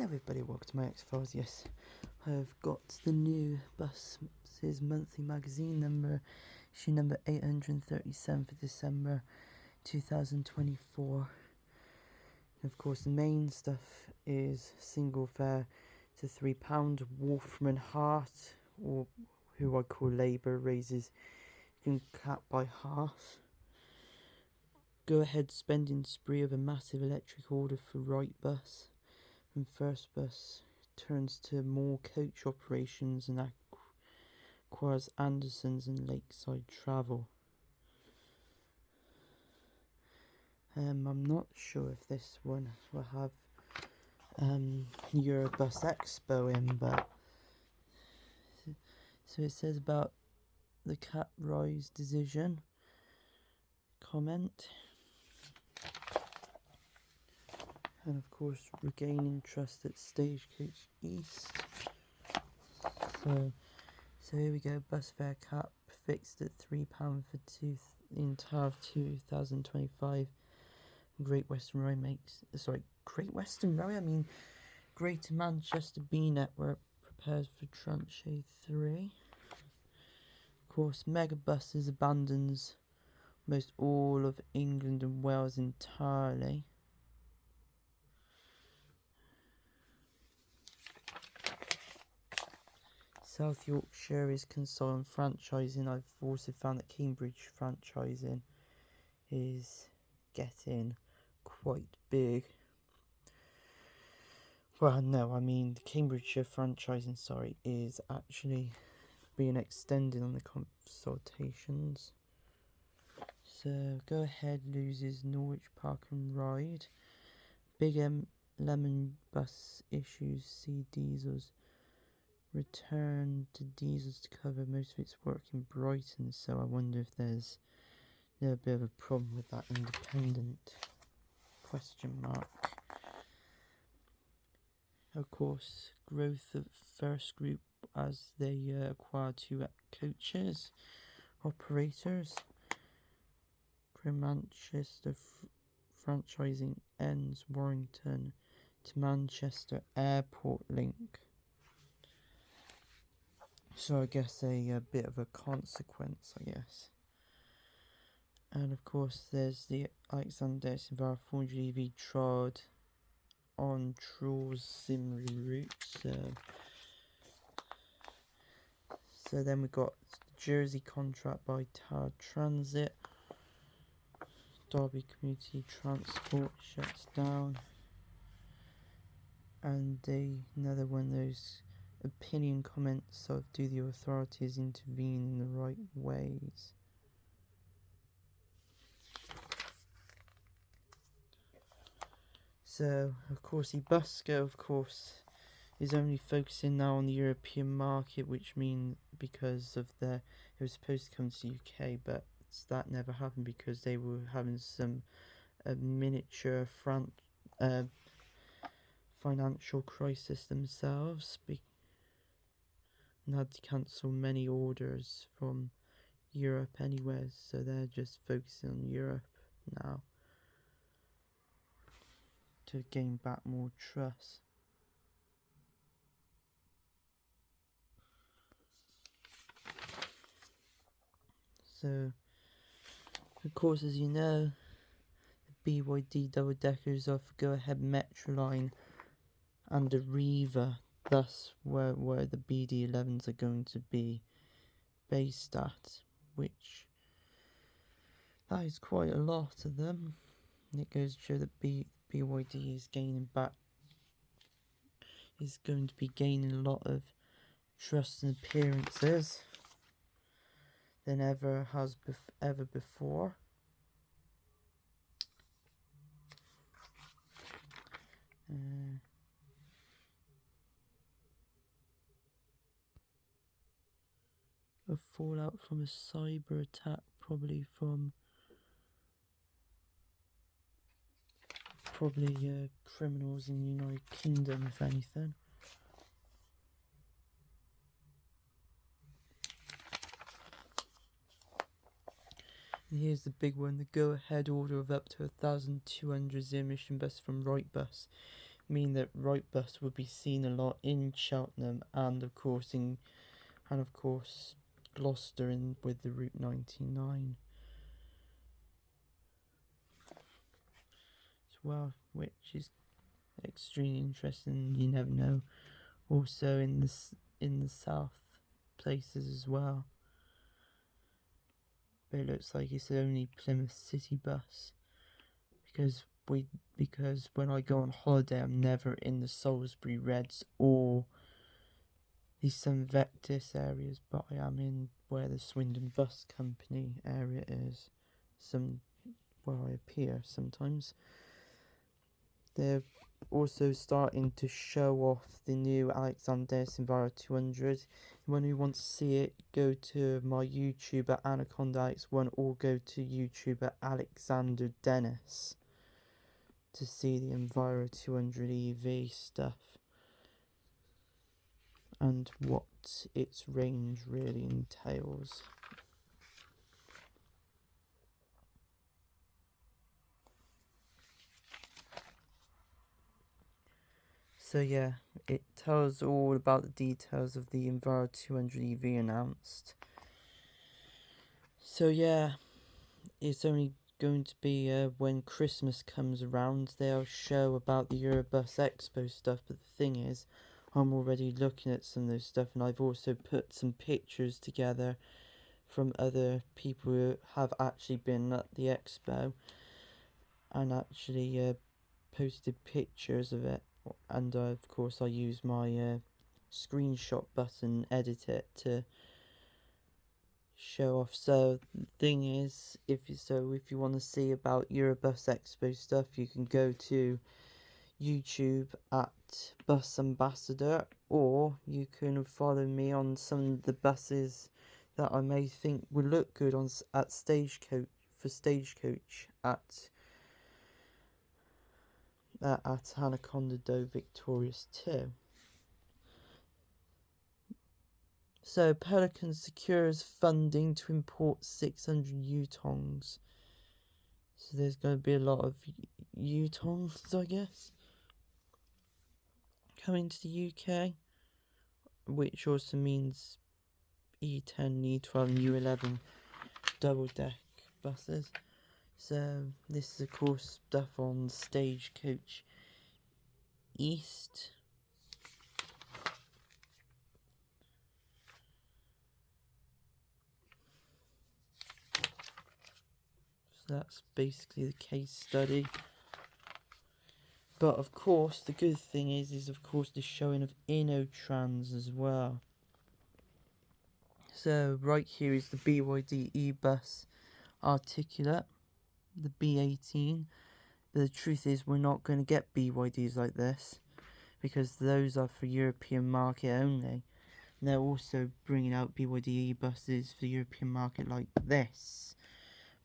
Hello everybody, welcome to my X-Files. Yes, I've got the new Bus's monthly magazine issue number 837 for December 2024. And of course the main stuff is single fare to £3, Wolfram Hart, or who I call Labour, raises cap by half. Go ahead spending spree of a massive electric order for Wrightbus. And Firstbus turns to more coach operations and acquires Anderson's and Lakeside Travel. I'm not sure if this one will have Eurobus Expo in, but so it says about the cap rise decision. Comment. And of course, regaining trust at Stagecoach East. So here we go. Bus fare cap fixed at £3 for the entire of 2025. Great Western Railway. I mean, Greater Manchester B network prepares for Tranche of 3. Of course, Megabus abandons most all of England and Wales entirely. South Yorkshire is consoling franchising. I've also found that Cambridge franchising is getting quite big. Well, no, I mean the Cambridgeshire franchising, is actually being extended on the consultations. So Go Ahead loses Norwich Park and Ride. Big Lemon Bus issues see diesels return to diesels to cover most of its work in Brighton, so I wonder if there's a bit of a problem with that independent question mark. Of course, growth of First Group as they acquire two coaches operators. Manchester franchising ends Warrington to Manchester Airport link. So I guess a bit of a consequence, I guess. And of course there's the Alexander enviro 400 EV trod on Trawscymru route. So then we got Jersey contract by Tower Transit. Derby Community Transport shuts down. And another one of those opinion comments of do the authorities intervene in the right ways. So of course Ebusco is only focusing now on the European market, which means because of it was supposed to come to the UK, but that never happened because they were having some miniature financial crisis themselves, and had to cancel many orders from Europe anyway, so they're just focusing on Europe now to gain back more trust. So of course, as you know, the BYD double deckers off Go Ahead Metroline and Arriva, that's where the BD11s are going to be based at, which that is quite a lot of them. And it goes to show that BYD is going to be gaining a lot of trust and appearances than ever before. A fallout from a cyber attack, probably criminals in the United Kingdom, if anything. And here's the big one, the go-ahead order of up to 1,200 zero-emission bus from Wrightbus mean that Wrightbus will be seen a lot in Cheltenham and of course Gloucester with the Route 99 as well, which is extremely interesting. You never know. Also in the south places as well. But it looks like it's only Plymouth City bus because when I go on holiday I'm never in the Salisbury Reds or the Sunvectis areas, but I am in where the Swindon Bus Company area is. Where I appear sometimes. They're also starting to show off the new Alexander's Enviro 200. Anyone who wants to see it, go to my YouTube at Anaconda X1 or go to YouTube at Alexander Dennis to see the Enviro 200 EV stuff and what its range really entails. So yeah, it tells all about the details of the Enviro 200 EV announced. So yeah, it's only going to be when Christmas comes around they'll show about the Eurobus Expo stuff, but the thing is I'm already looking at some of those stuff, and I've also put some pictures together from other people who have actually been at the expo and actually posted pictures of it, and of course I use my screenshot button, edit it to show off. So the thing is, if you want to see about Eurobus Expo stuff, you can go to YouTube at Bus Ambassador, or you can follow me on some of the buses that I may think would look good at Stagecoach at Anaconda Do Victorious 2. So Pelican secures funding to import 600 Yutongs. So there's going to be a lot of Yutongs, I guess, coming to the UK, which also means E10, E12 and U11 double deck buses. So this is of course stuff on Stagecoach East. So that's basically the case study. But of course the good thing is of course the showing of Innotrans as well. So right here is the BYD e-bus articulate, the B18. But the truth is we're not going to get BYDs like this, because those are for European market only. And they're also bringing out BYD e-buses for the European market like this.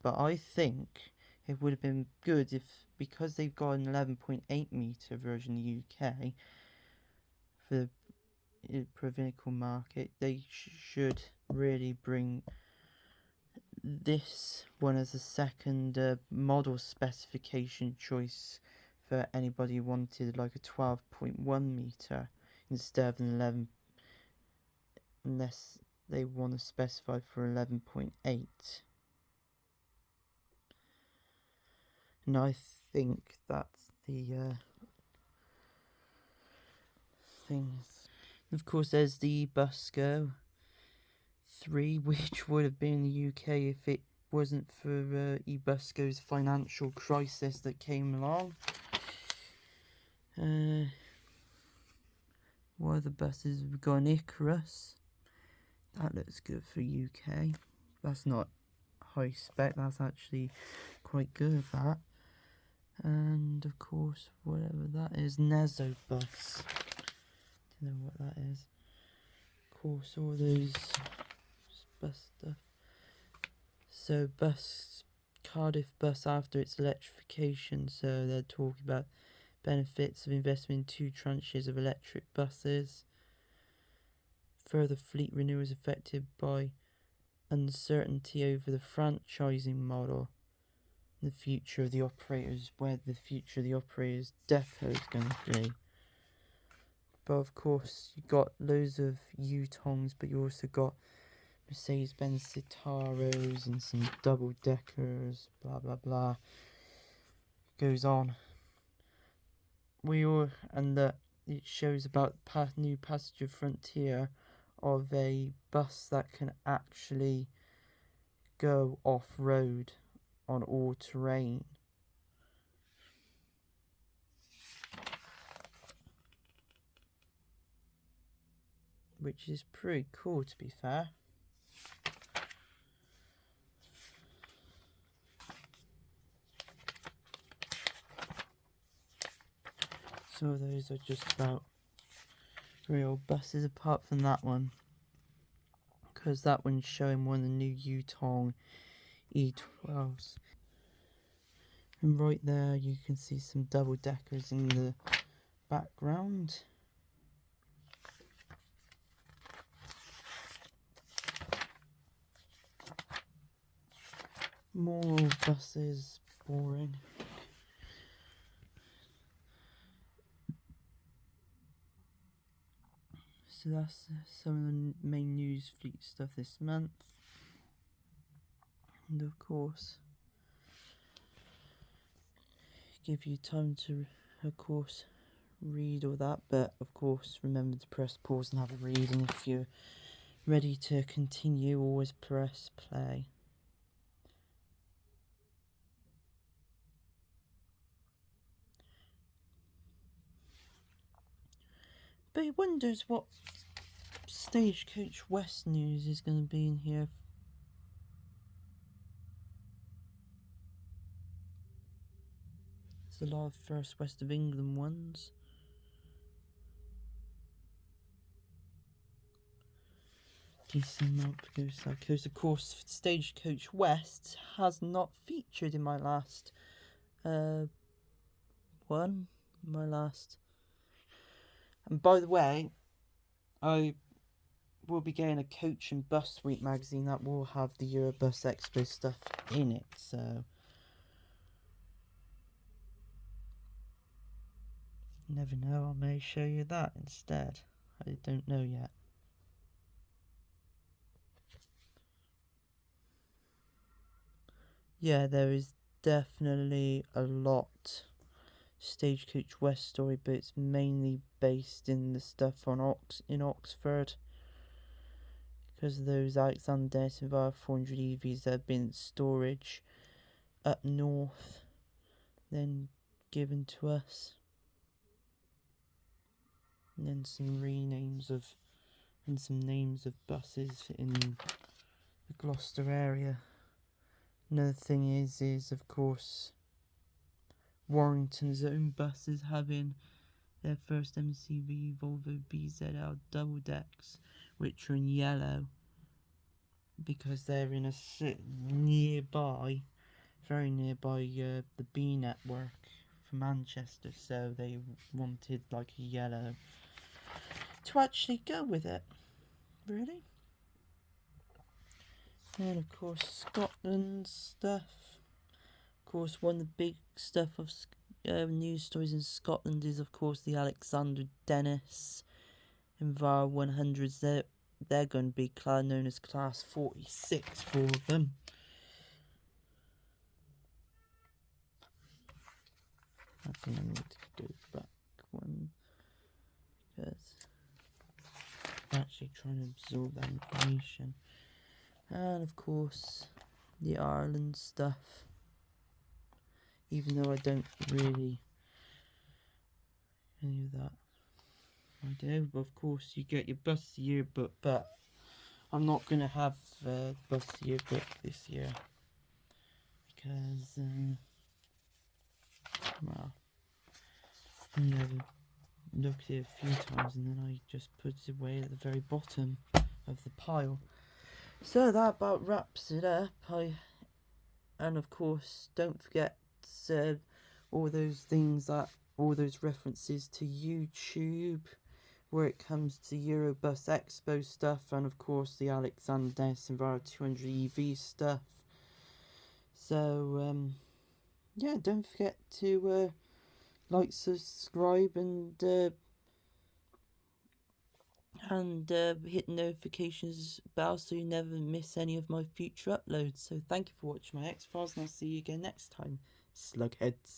But I think it would have been good if, because they've got an 11.8 metre version in the UK for the per vehicle market, they should really bring this one as a second model specification choice for anybody who wanted like a 12.1 metre instead of an 11, unless they want to specify for 11.8. And I think that's the things. Of course there's the Busco 3, which would have been in the UK if it wasn't for eBusco's financial crisis that came along. What other buses? We've got an Icarus. That looks good for UK. That's not high spec, that's actually quite good, that. And of course, whatever that is, Nezobus. Don't know what that is. Of course, all those bus stuff. So Cardiff Bus after its electrification, so they're talking about benefits of investment in 2 tranches of electric buses. Further fleet renewal is affected by uncertainty over the franchising model. the future of the operators, where the future of the operators depot is going to be. But of course, you got loads of Yutongs, but you also got Mercedes-Benz Citaros and some double-deckers, blah blah blah. Goes on. It shows about new passenger frontier of a bus that can actually go off-road on all terrain. Which is pretty cool, to be fair. Some of those are just about real buses, apart from that one, because that one's showing one of the new Yutong E12s. And right there you can see some double deckers in the background. More buses, boring. So that's some of the main news fleet stuff this month. And of course, give you time to, of course, read all that, but of course remember to press pause and have a read, and if you're ready to continue, always press play. But he wonders what Stagecoach West news is going to be in here. There's a lot of First West of England ones. Decent amount goes South Coast. Of course, Stagecoach West has not featured in my last one. And by the way, I will be getting a Coach and Bus Week magazine that will have the Eurobus Expo stuff in it, so never know, I may show you that instead. I don't know yet. Yeah, there is definitely a lot Stagecoach West story, but it's mainly based in the stuff on in Oxford, because of those Alexander Denison 400 EVs that have been in storage up north, then given to us, and then some renames of and some names of buses in the Gloucester area. Another thing is of course Warrington's own buses having their first MCV Volvo BZL double decks, which are in yellow because they're in a very nearby the B network for Manchester, so they wanted like a yellow to actually go with it, really. And of course Scotland stuff. Of course, one of the big stuff of news stories in Scotland is of course the Alexander Dennis enviro 100s. They're going to be known as class 46 for them. I think I need to go back one, because I'm actually trying to absorb that information. And of course the Ireland stuff, even though I don't really any of that I do. But of course you get your bus yearbook, but I'm not going to have bus yearbook this year because well, I never looked at it a few times and then I just put it away at the very bottom of the pile. So that about wraps it up. And of course don't forget all those references to YouTube where it comes to Eurobus Expo stuff, and of course the Alexander Dennis Enviro 200 EV stuff. So yeah, don't forget to like, subscribe, and hit the notifications bell so you never miss any of my future uploads. So thank you for watching my X-Files, and I'll see you again next time, slugheads.